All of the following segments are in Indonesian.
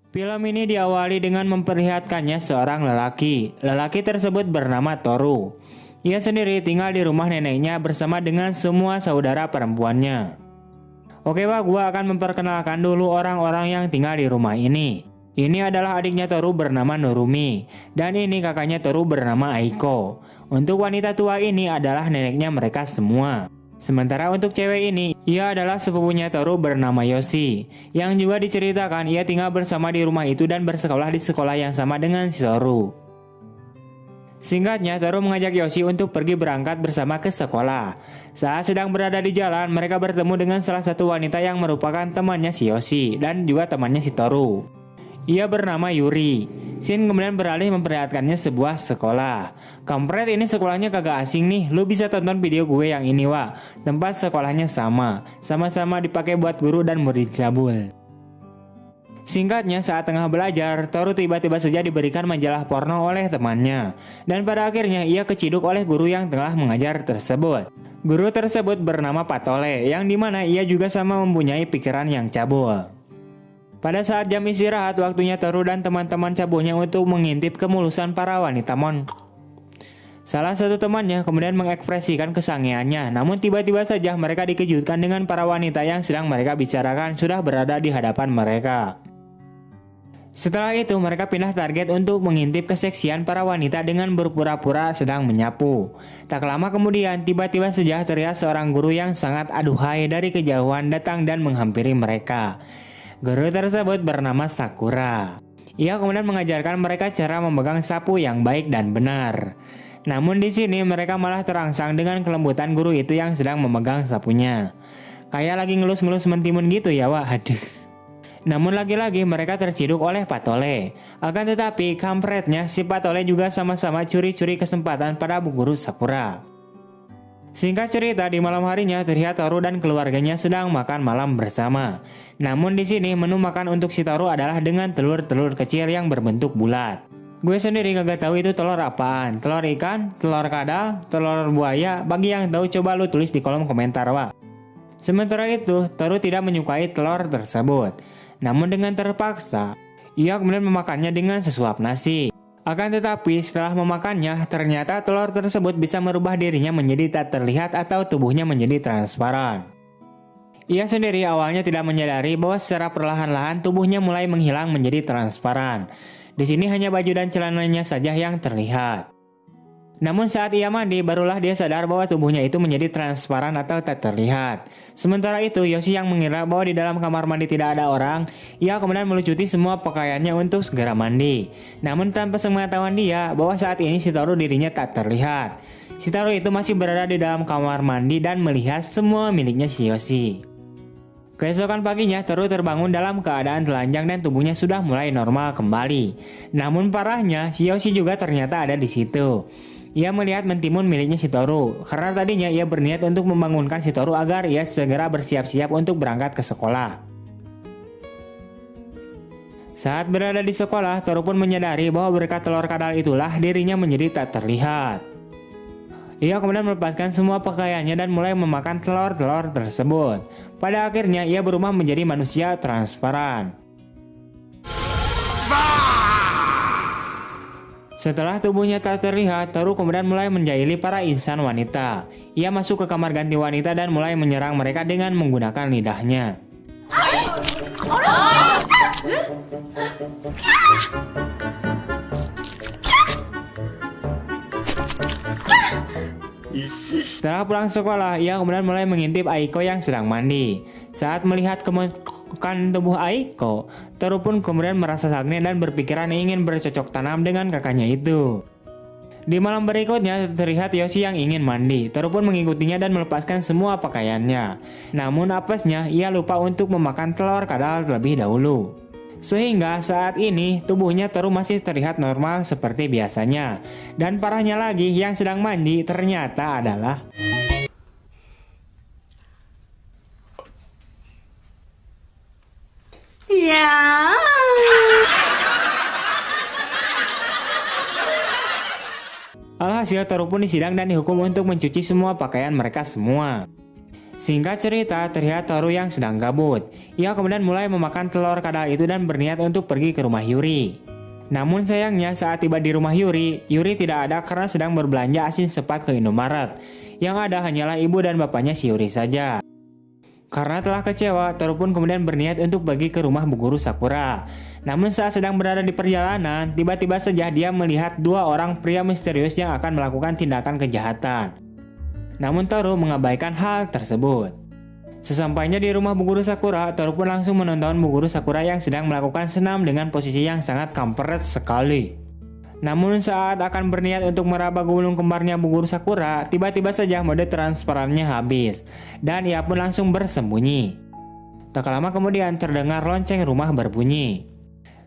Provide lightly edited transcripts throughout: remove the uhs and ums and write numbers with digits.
Film ini diawali dengan memperlihatkannya seorang lelaki. Lelaki tersebut bernama Toru. Ia sendiri tinggal di rumah neneknya bersama dengan semua saudara perempuannya. Oke Wak, gua akan memperkenalkan dulu orang-orang yang tinggal di rumah ini. Ini adalah adiknya Toru bernama Norumi. Dan ini kakaknya Toru bernama Aiko. Untuk wanita tua ini adalah neneknya mereka semua. Sementara untuk cewek ini, ia adalah sepupunya Toru bernama Yoshi. Yang juga diceritakan ia tinggal bersama di rumah itu dan bersekolah di sekolah yang sama dengan si Toru. Singkatnya, Toru mengajak Yoshi untuk pergi berangkat bersama ke sekolah. Saat sedang berada di jalan, mereka bertemu dengan salah satu wanita yang merupakan temannya si Yoshi dan juga temannya si Toru. Ia bernama Yuri. Shin kemudian beralih memperlihatkannya sebuah sekolah. Kampret, ini sekolahnya kagak asing nih. Lu bisa tonton video gue yang ini Wak. Tempat sekolahnya sama-sama dipakai buat guru dan murid cabul. Singkatnya, saat tengah belajar, Toru tiba-tiba saja diberikan majalah porno oleh temannya. Dan pada akhirnya ia keciduk oleh guru yang tengah mengajar tersebut. Guru tersebut bernama Patole, yang dimana ia juga sama mempunyai pikiran yang cabul. Pada saat jam istirahat, waktunya Toru dan teman-teman cabulnya untuk mengintip kemulusan para wanita mon. Salah satu temannya kemudian mengekspresikan kesangeannya, namun tiba-tiba saja mereka dikejutkan dengan para wanita yang sedang mereka bicarakan sudah berada di hadapan mereka. Setelah itu mereka pindah target untuk mengintip keseksian para wanita dengan berpura-pura sedang menyapu. Tak lama kemudian tiba-tiba saja terlihat seorang guru yang sangat aduhai dari kejauhan datang dan menghampiri mereka. Guru tersebut bernama Sakura. Ia kemudian mengajarkan mereka cara memegang sapu yang baik dan benar. Namun di sini mereka malah terangsang dengan kelembutan guru itu yang sedang memegang sapunya. Kayak lagi ngelus-ngelus mentimun gitu ya Wak, aduh. Namun lagi-lagi mereka terciduk oleh Patole. Akan tetapi kampretnya si Patole juga sama-sama curi-curi kesempatan pada bu guru Sakura. Singkat cerita, di malam harinya terlihat Toru dan keluarganya sedang makan malam bersama. Namun di sini menu makan untuk si Toru adalah dengan telur-telur kecil yang berbentuk bulat. Gue sendiri kagak tahu itu telur apaan. Telur ikan, telur kadal, telur buaya. Bagi yang tahu coba lu tulis di kolom komentar Wak. Sementara itu, Toru tidak menyukai telur tersebut. Namun dengan terpaksa, ia kemudian memakannya dengan sesuap nasi. Akan tetapi setelah memakannya, ternyata telur tersebut bisa merubah dirinya menjadi tak terlihat atau tubuhnya menjadi transparan. Ia sendiri awalnya tidak menyadari bahwa secara perlahan-lahan tubuhnya mulai menghilang menjadi transparan. Di sini hanya baju dan celananya saja yang terlihat. Namun saat ia mandi, barulah dia sadar bahwa tubuhnya itu menjadi transparan atau tak terlihat. Sementara itu, Yoshi yang mengira bahwa di dalam kamar mandi tidak ada orang, ia kemudian melucuti semua pakaiannya untuk segera mandi. Namun tanpa sepengetahuan dia bahwa saat ini si Toru dirinya tak terlihat. Si Toru itu masih berada di dalam kamar mandi dan melihat semua miliknya si Yoshi. Keesokan paginya, Toru terbangun dalam keadaan telanjang dan tubuhnya sudah mulai normal kembali. Namun parahnya, si Yoshi juga ternyata ada di situ. Ia melihat mentimun miliknya si Toru, karena tadinya ia berniat untuk membangunkan si Toru agar ia segera bersiap-siap untuk berangkat ke sekolah. Saat berada di sekolah, Toru pun menyadari bahwa berkat telur kadal itulah dirinya menjadi tak terlihat. Ia kemudian melepaskan semua pakaiannya dan mulai memakan telur-telur tersebut. Pada akhirnya ia berubah menjadi manusia transparan. Setelah tubuhnya tak terlihat, Toru kemudian mulai menjahili para insan wanita. Ia masuk ke kamar ganti wanita dan mulai menyerang mereka dengan menggunakan lidahnya. Setelah pulang sekolah, ia kemudian mulai mengintip Aiko yang sedang mandi. Saat melihat kan tubuh Aiko, Toru pun kemudian merasa sange dan berpikiran ingin bercocok tanam dengan kakaknya itu. Di malam berikutnya terlihat Yoshi yang ingin mandi. Toru pun mengikutinya dan melepaskan semua pakaiannya. Namun apesnya ia lupa untuk memakan telur kadal terlebih dahulu. Sehingga saat ini tubuhnya Toru masih terlihat normal seperti biasanya. Dan parahnya lagi, yang sedang mandi ternyata adalah ya. Alhasil Toru pun disidang dan dihukum untuk mencuci semua pakaian mereka semua. Singkat cerita, terlihat Toru yang sedang gabut. Ia kemudian mulai memakan telur kadal itu dan berniat untuk pergi ke rumah Yuri. Namun sayangnya saat tiba di rumah Yuri, Yuri tidak ada karena sedang berbelanja asin sepat ke Indomaret. Yang ada hanyalah ibu dan bapaknya si Yuri saja. Karena telah kecewa, Toru pun kemudian berniat untuk pergi ke rumah Bu Guru Sakura. Namun saat sedang berada di perjalanan, tiba-tiba saja dia melihat dua orang pria misterius yang akan melakukan tindakan kejahatan. Namun Toru mengabaikan hal tersebut. Sesampainya di rumah Bu Guru Sakura, Toru pun langsung menonton Bu Guru Sakura yang sedang melakukan senam dengan posisi yang sangat kampret sekali. Namun saat akan berniat untuk meraba gulung kembarnya Bu Guru Sakura, tiba-tiba saja mode transparannya habis, dan ia pun langsung bersembunyi. Tak lama kemudian terdengar lonceng rumah berbunyi.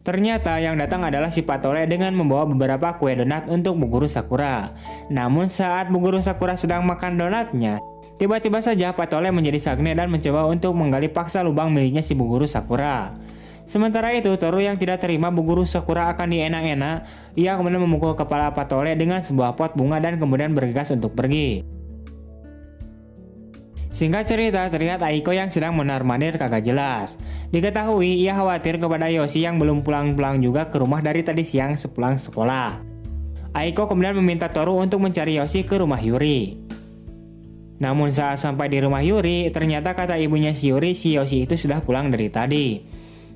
Ternyata yang datang adalah si Patole dengan membawa beberapa kue donat untuk Bu Guru Sakura. Namun saat Bu Guru Sakura sedang makan donatnya, tiba-tiba saja Patole menjadi sagne dan mencoba untuk menggali paksa lubang miliknya si Bu Guru Sakura. Sementara itu, Toru yang tidak terima Bu Guru Sakura akan dienak-enak, ia kemudian memukul kepala Patole dengan sebuah pot bunga dan kemudian bergegas untuk pergi. Singkat cerita, terlihat Aiko yang sedang mondar-mandir kagak jelas. Diketahui ia khawatir kepada Yoshi yang belum pulang-pulang juga ke rumah dari tadi siang sepulang sekolah. Aiko kemudian meminta Toru untuk mencari Yoshi ke rumah Yuri. Namun saat sampai di rumah Yuri, ternyata kata ibunya si Yuri, si Yoshi itu sudah pulang dari tadi.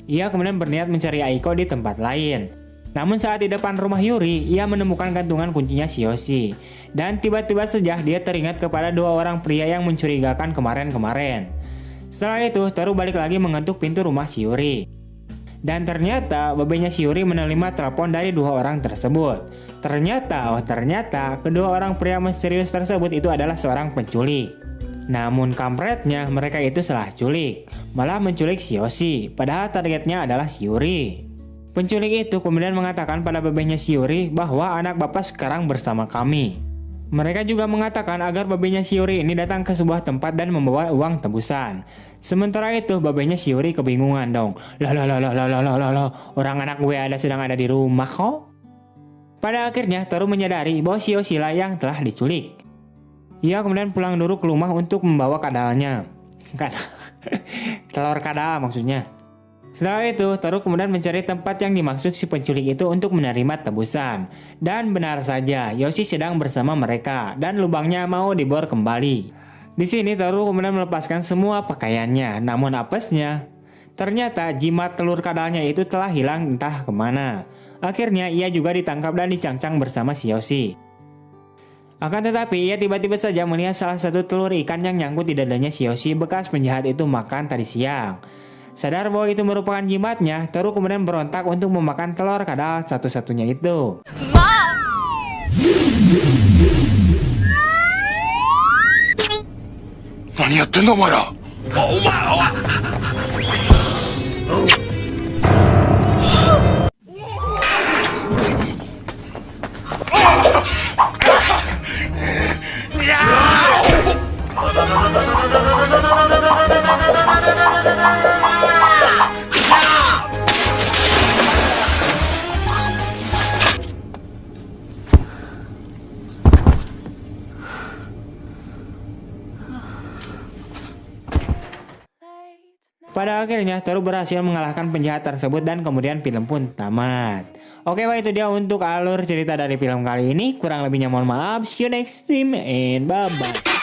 Ia kemudian berniat mencari Aiko di tempat lain. Namun saat di depan rumah Yuri, ia menemukan gantungan kuncinya si Yoshi. Dan tiba-tiba saja dia teringat kepada dua orang pria yang mencurigakan kemarin-kemarin. Setelah itu, Toru balik lagi mengetuk pintu rumah si Yuri. Dan ternyata babenya si Yuri menerima telepon dari dua orang tersebut. Ternyata kedua orang pria misterius tersebut itu adalah seorang penculik. Namun kampretnya mereka itu salah culik, malah menculik si Yoshi, padahal targetnya adalah si Yuri. Penculik itu kemudian mengatakan pada babenya si Yuri bahwa anak bapak sekarang bersama kami. Mereka juga mengatakan agar babenya si Yuri ini datang ke sebuah tempat dan membawa uang tebusan. Sementara itu babenya si Yuri kebingungan dong. Loh, orang anak gue sedang ada di rumah kok. Pada akhirnya Toru menyadari bahwa si Yoshi lah yang telah diculik. Ia kemudian pulang dulu ke rumah untuk membawa kadalnya. Telur kadal maksudnya. Setelah itu, Toru kemudian mencari tempat yang dimaksud si penculik itu untuk menerima tebusan. Dan benar saja, Yoshi sedang bersama mereka dan lubangnya mau dibor kembali. Di sini Toru kemudian melepaskan semua pakaiannya, namun apesnya, ternyata jimat telur kadalnya itu telah hilang entah kemana. Akhirnya ia juga ditangkap dan dicangcang bersama si Yoshi. Akan tetapi ia tiba-tiba saja melihat salah satu telur ikan yang nyangkut di dadanya si Yoshi bekas penjahat itu makan tadi siang. Sadar bahwa itu merupakan jimatnya, Toru kemudian berontak untuk memakan telur kadal satu-satunya itu. Nani yatten da omae ra? Pada akhirnya Toru berhasil mengalahkan penjahat tersebut dan kemudian film pun tamat. Oke, itu dia untuk alur cerita dari film kali ini. Kurang lebihnya mohon maaf. See you next time and bye bye.